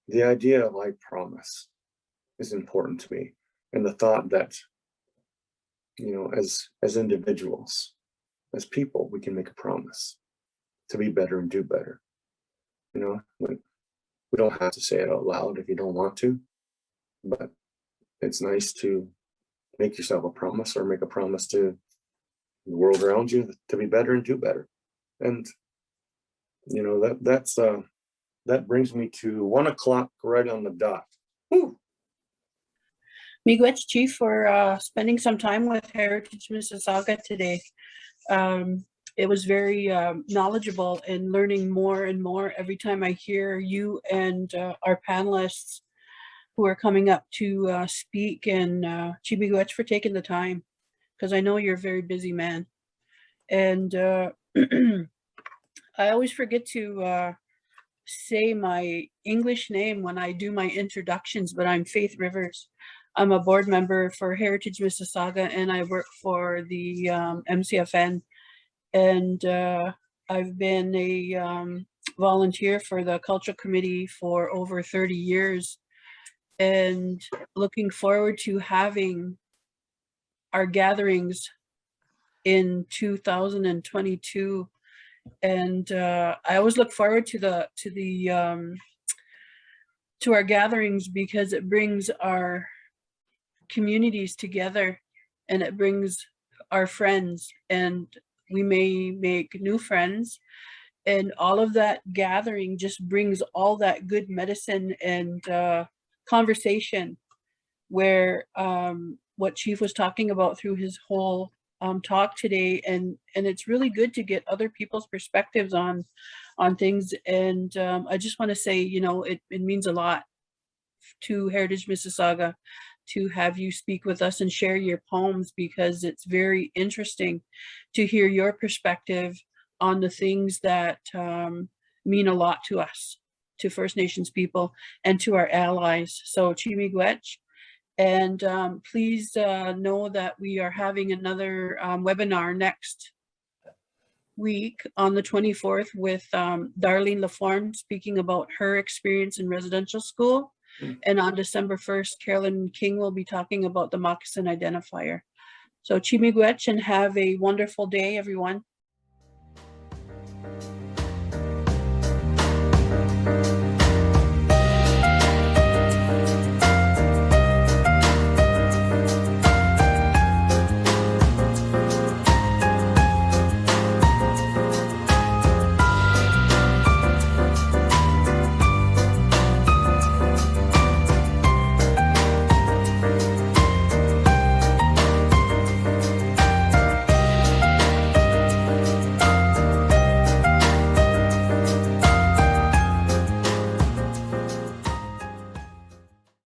the idea of I promise is important to me. And the thought that, you know, as individuals, as people, we can make a promise to be better and do better. You know, we don't have to say it out loud if you don't want to, but it's nice to make yourself a promise or make a promise to the world around you to be better and do better. And, you know, that brings me to 1 o'clock right on the dot. Whew. Miigwech Chief for spending some time with Heritage Mississauga today. It was very knowledgeable and learning more and more every time I hear you and our panelists who are coming up to speak, and Miigwech for taking the time, because I know you're a very busy man. And I always forget to say my English name when I do my introductions, but I'm Faith Rivers. I'm a board member for Heritage Mississauga, and I work for the MCFN. And I've been a volunteer for the Cultural Committee for over 30 years, and looking forward to having our gatherings in 2022. And I always look forward to our gatherings, because it brings our communities together, and it brings our friends, and we may make new friends, and all of that gathering just brings all that good medicine and conversation, where what Chief was talking about through his whole talk today, and it's really good to get other people's perspectives on things. And I just want to say, you know, it means a lot to Heritage Mississauga to have you speak with us and share your poems, because it's very interesting to hear your perspective on the things that mean a lot to us, to First Nations people, and to our allies. So Miigwech, and please know that we are having another webinar next week on the 24th with Darlene Laforme speaking about her experience in residential school. And on December 1st, Carolyn King will be talking about the moccasin identifier. So Miigwech, and have a wonderful day, everyone.